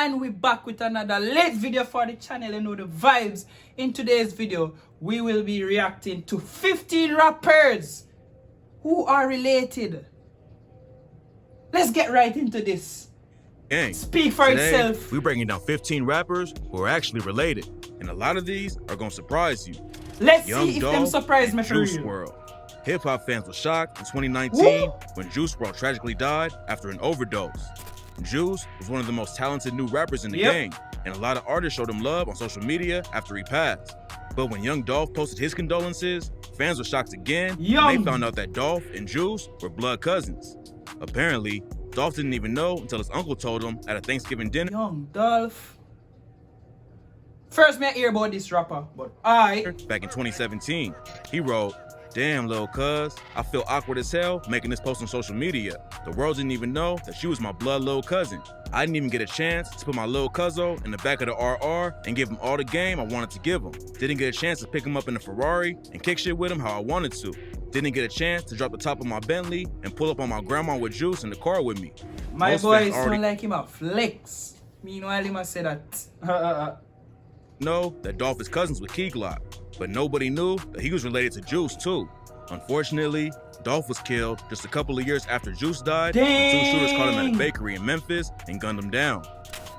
And we're back with another late video for the channel. You know the vibes. In today's video, we will be reacting to 15 rappers who are related. Let's get right into this. Gang. Speak for Today, itself. We're breaking down 15 rappers who are actually related, and a lot of these are gonna surprise you. Let's Young see if Dolph them surprise me and for Juice real. WRLD. Hip-hop fans were shocked in 2019 Woo! when Juice WRLD tragically died after an overdose. Juice was one of the most talented new rappers in the game, and a lot of artists showed him love on social media after he passed. But when Young Dolph posted his condolences, fans were shocked again when they found out that Dolph and Juice were blood cousins. Apparently, Dolph didn't even know until his uncle told him at a Thanksgiving dinner. Young Dolph. First, me hear about this rapper, but Back in 2017, he wrote, "Damn, lil' cuz, I feel awkward as hell making this post on social media. The world didn't even know that she was my blood lil' cousin. I didn't even get a chance to put my lil' cuzzo in the back of the RR and give him all the game I wanted to give him. Didn't get a chance to pick him up in the Ferrari and kick shit with him how I wanted to. Didn't get a chance to drop the top of my Bentley and pull up on my grandma with Juice in the car with me." my Most boy fans already sound like him a flex. Meanwhile, he must say that. know that Dolph is cousins with Key Glock, but nobody knew that he was related to Juice too. Unfortunately, Dolph was killed just a couple of years after Juice died when two shooters caught him at a bakery in Memphis and gunned him down.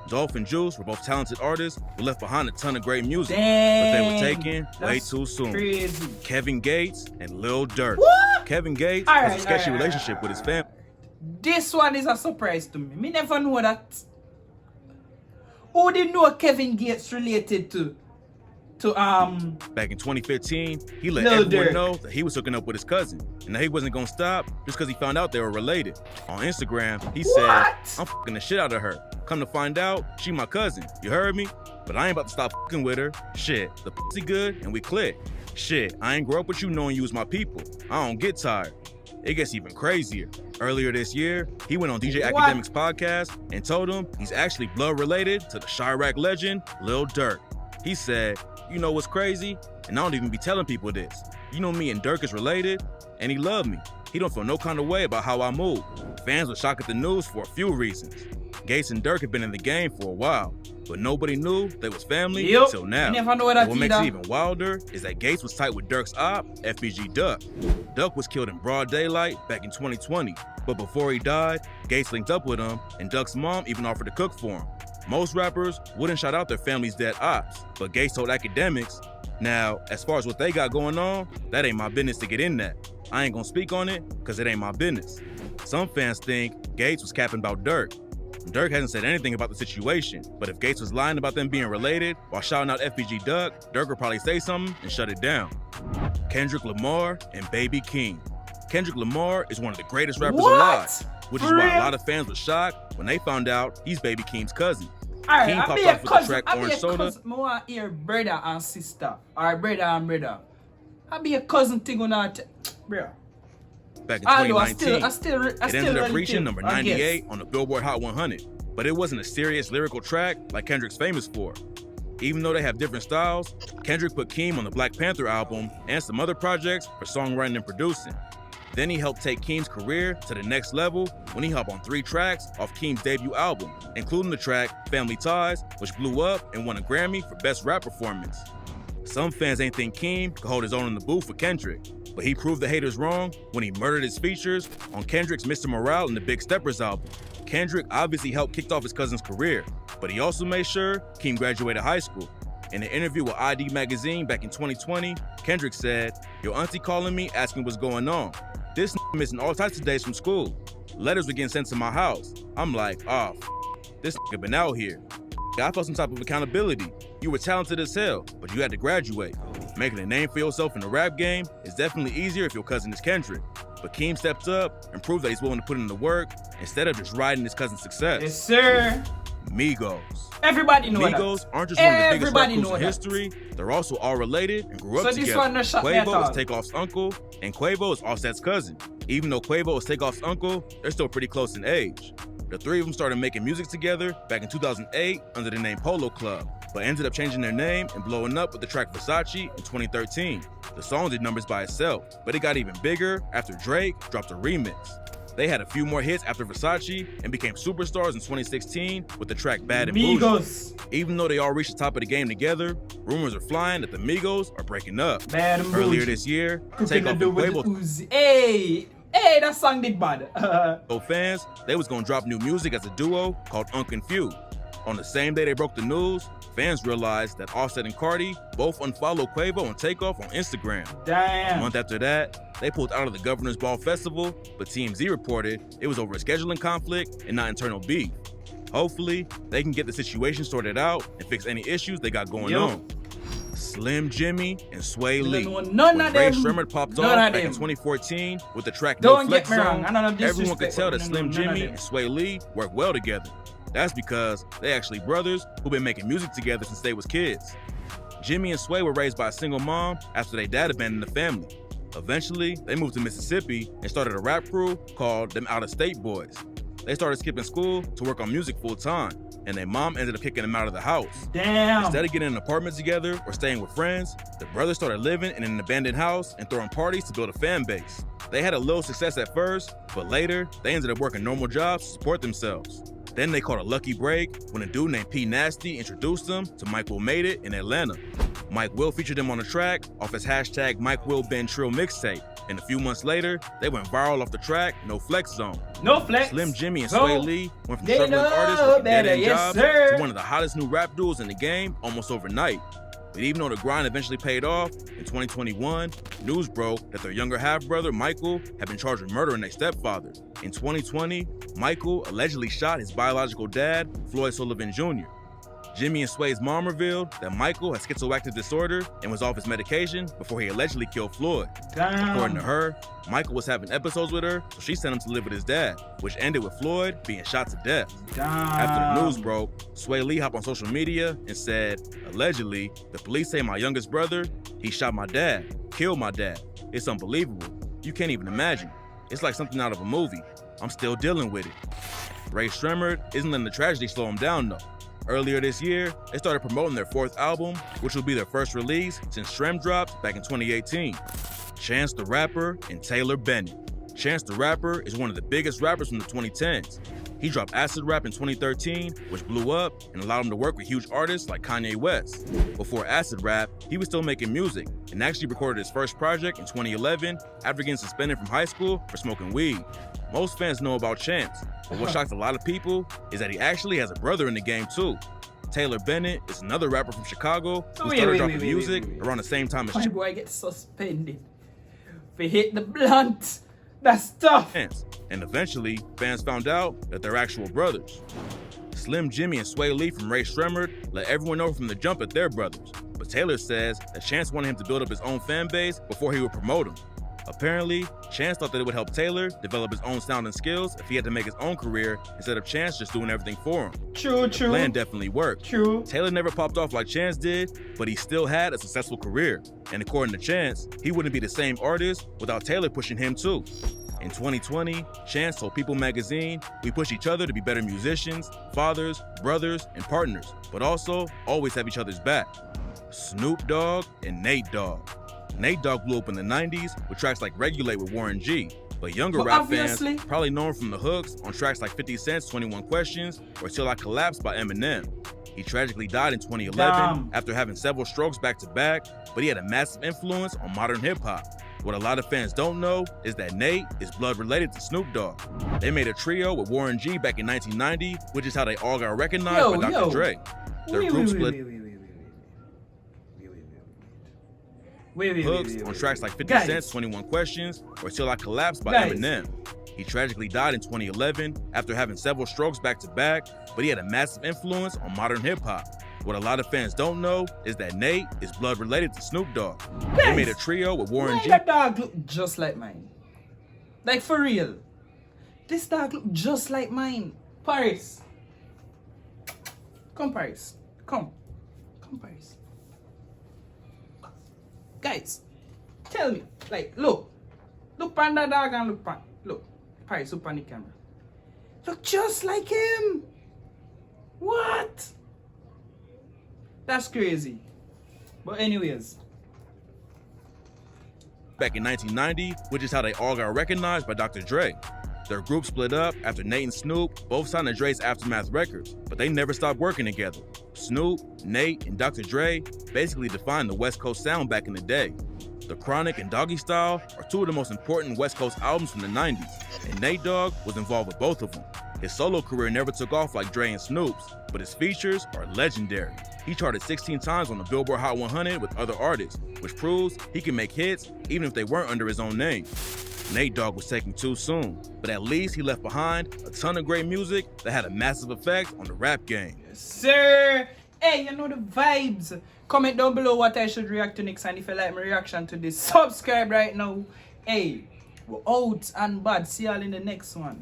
Dolph and Juice were both talented artists who left behind a ton of great music, but they were taken way too soon. Crazy. Kevin Gates and Lil Durk. What? Kevin Gates All has right, a sketchy all right, relationship all right, with his family. This one is a surprise to me. Me never know that. Who did know Kevin Gates related to Back in 2015, he let Lil everyone Durk know that he was hooking up with his cousin, and that he wasn't gonna stop just because he found out they were related. On Instagram, he said, What? "I'm fucking the shit out of her. Come to find out, she my cousin. You heard me? But I ain't about to stop fucking with her. Shit, the pussy good and we click. Shit, I ain't grow up with you knowing you was my people. I don't get tired." It gets even crazier. Earlier this year, he went on DJ What? Academic's podcast and told him he's actually blood related to the Chiraq legend, Lil Durk. He said, "You know what's crazy? And I don't even be telling people this. You know me and Durk is related, and he loved me. He don't feel no kind of way about how I move." Fans were shocked at the news for a few reasons. Gates and Durk have been in the game for a while, but nobody knew they was family until now. You never know that And what makes it either. even wilder is that Gates was tight with Durk's op, FBG Duck. Duck was killed in broad daylight back in 2020, but before he died, Gates linked up with him, and Duck's mom even offered to cook for him. Most rappers wouldn't shout out their family's dead ops, but Gates told Academics, "Now, as far as what they got going on, that ain't my business to get in that. I ain't gonna speak on it, cause it ain't my business." Some fans think Gates was capping about Durk. Durk hasn't said anything about the situation, but if Gates was lying about them being related while shouting out FBG Duck, Durk would probably say something and shut it down. Kendrick Lamar and Baby Keem. Kendrick Lamar is one of the greatest rappers alive, which is For why real? a lot of fans were shocked when they found out he's Baby Keem's cousin. Alright, Keem I popped be off a with the cousin. track I be Orange a Soda. cousin. I want to hear brother and sister, or brother and brother. I be a cousin thing on that, bro. Back in Although 2019, I still it ended up reaching number I guess. 98 on the Billboard Hot 100, but it wasn't a serious lyrical track like Kendrick's famous for. Even though they have different styles, Kendrick put Keem on the Black Panther album and some other projects for songwriting and producing. Then he helped take Keem's career to the next level when he hopped on 3 tracks off Keem's debut album, including the track Family Ties, which blew up and won a Grammy for Best Rap Performance. Some fans ain't think Keem could hold his own in the booth with Kendrick, but he proved the haters wrong when he murdered his features on Kendrick's Mr. Morale and the Big Steppers album. Kendrick obviously helped kick off his cousin's career, but he also made sure Keem graduated high school. In an interview with ID Magazine back in 2020, Kendrick said, "Your auntie calling me asking what's going on. This missing all types of days from school. Letters were getting sent to my house. I'm like, oh, this been out here. I felt some type of accountability. You were talented as hell, but you had to graduate. Making a name for yourself in the rap game is definitely easier if your cousin is Kendrick." But Keem stepped up and proved that he's willing to put in the work instead of just riding his cousin's success. Yes, sir. Migos. Everybody know Migos that. aren't just one of the biggest rap Everybody groups know in that. history, they're also all related and grew up So together. this one no shot me at Quavo all. is Takeoff's uncle, and Quavo is Offset's cousin. Even though Quavo is Takeoff's uncle, they're still pretty close in age. The three of them started making music together back in 2008 under the name Polo Club, but ended up changing their name and blowing up with the track Versace in 2013. The song did numbers by itself, but it got even bigger after Drake dropped a remix. They had a few more hits after Versace and became superstars in 2016 with the track Bad and Bougie. Migos. Even though they all reached the top of the game together, rumors are flying that the Migos are breaking up. Bad and Earlier Bougie. this year, Cooking Takeoff the and with Quavo Uzi. Hey, that song did bad. told fans they was gonna drop new music as a duo called Unconfused. On the same day they broke the news, fans realized that Offset and Cardi both unfollowed Quavo and Takeoff on Instagram. A Damn. month after that, they pulled out of the Governor's Ball Festival, but TMZ reported it was over a scheduling conflict and not internal beef. Hopefully, they can get the situation sorted out and fix any issues they got going on. Slim Jimmy and Sway Lee. None When of Ray them. Shremmerd popped None off of back them. in 2014 with the track Don't No get Flex me wrong, Zone, I don't have everyone could disrespect, tell but that no, Slim none of Jimmy them. and Sway Lee work well together. That's because they actually brothers who've been making music together since they was kids. Jimmy and Sway were raised by a single mom after their dad abandoned the family. Eventually, they moved to Mississippi and started a rap crew called them Out of State Boys. They started skipping school to work on music full time, and their mom ended up kicking them out of the house. Damn. Instead of getting an apartment together or staying with friends, the brothers started living in an abandoned house and throwing parties to build a fan base. They had a little success at first, but later, they ended up working normal jobs to support themselves. Then they caught a lucky break when a dude named P Nasty introduced them to Mike Will Made It in Atlanta. Mike Will featured them on the track off his hashtag Mike Will Ben Trill mixtape, and a few months later, they went viral off the track No Flex Zone. No Flex. Slim Jimmy and Zone. Sway Lee went from They struggling know artists working better, dead-end yes, jobs sir. to one of the hottest new rap duos in the game almost overnight. But even though the grind eventually paid off, in 2021, news broke that their younger half-brother, Michael, had been charged with murdering their stepfather. In 2020, Michael allegedly shot his biological dad, Floyd Sullivan Jr. Jimmy and Sway's mom revealed that Michael had schizoactive disorder and was off his medication before he allegedly killed Floyd. Damn. According to her, Michael was having episodes with her, so she sent him to live with his dad, which ended with Floyd being shot to death. Damn. After the news broke, Sway Lee hopped on social media and said, allegedly, the police say my youngest brother, he shot my dad, killed my dad. It's unbelievable. You can't even imagine. It's like something out of a movie. I'm still dealing with it. Ray Shremmerd isn't letting the tragedy slow him down though. Earlier this year, they started promoting their fourth album, which will be their first release since Shrem dropped back in 2018. Chance the Rapper and Taylor Bennett. Chance the Rapper is one of the biggest rappers from the 2010s. He dropped Acid Rap in 2013, which blew up and allowed him to work with huge artists like Kanye West. Before Acid Rap, he was still making music and actually recorded his first project in 2011 after getting suspended from high school for smoking weed. Most fans know about Chance, but what shocked a lot of people is that he actually has a brother in the game too. Taylor Bennett is another rapper from Chicago who started dropping music around the same time as My boy gets suspended. If he hit the blunt, that's tough. Chance. And eventually, fans found out that they're actual brothers. Slim Jimmy and Sway Lee from Ray Shremmerd let everyone know from the jump that they're brothers. But Taylor says that Chance wanted him to build up his own fan base before he would promote him. Apparently, Chance thought that it would help Taylor develop his own sound and skills if he had to make his own career instead of Chance just doing everything for him. True, The true. plan definitely worked. True. Taylor never popped off like Chance did, but he still had a successful career. And according to Chance, he wouldn't be the same artist without Taylor pushing him too. In 2020, Chance told People magazine, "We push each other to be better musicians, fathers, brothers, and partners, but also always have each other's back." Snoop Dogg and Nate Dogg. Nate Dogg blew up in the 90s with tracks like Regulate with Warren G. But younger But rap obviously- fans probably know him from the hooks on tracks like 50 Cent's 21 Questions or Till I Collapse by Eminem. He tragically died in 2011 Damn. after having several strokes back to back, but he had a massive influence on modern hip hop. What a lot of fans don't know is that Nate is blood related to Snoop Dogg. They made a trio with Warren G back in 1990, which is how they all got recognized by Dr. Dre. Their group split hooks on tracks like 50 Guys. Cent's 21 Questions or Till I Collapse by Guys. Eminem. He tragically died in 2011 after having several strokes back to back, but he had a massive influence on modern hip hop. What a lot of fans don't know is that Nate is blood related to Snoop Dogg. They Guys, made a trio with Warren Why G. that dog look just like mine? Like for real. This dog look just like mine. Paris. Come Paris. Come. Come Paris. Guys, tell me. Like, look. Look on that dog and look on. Look. Paris, look on the camera. Look just like him. What? That's crazy. But anyways. back in 1990, which is how they all got recognized by Dr. Dre. Their group split up after Nate and Snoop both signed to Dre's Aftermath Records, but they never stopped working together. Snoop, Nate, and Dr. Dre basically defined the West Coast sound back in the day. The Chronic and Doggy Style are two of the most important West Coast albums from the 90s, and Nate Dogg was involved with both of them. His solo career never took off like Dre and Snoop's, but his features are legendary. He charted 16 times on the Billboard Hot 100 with other artists, which proves he can make hits even if they weren't under his own name. Nate Dogg was taken too soon, but at least he left behind a ton of great music that had a massive effect on the rap game. Yes, sir. Hey, you know the vibes. Comment down below what I should react to next, and if you like my reaction to this, subscribe right now. Hey, we're out and bad. See y'all in the next one.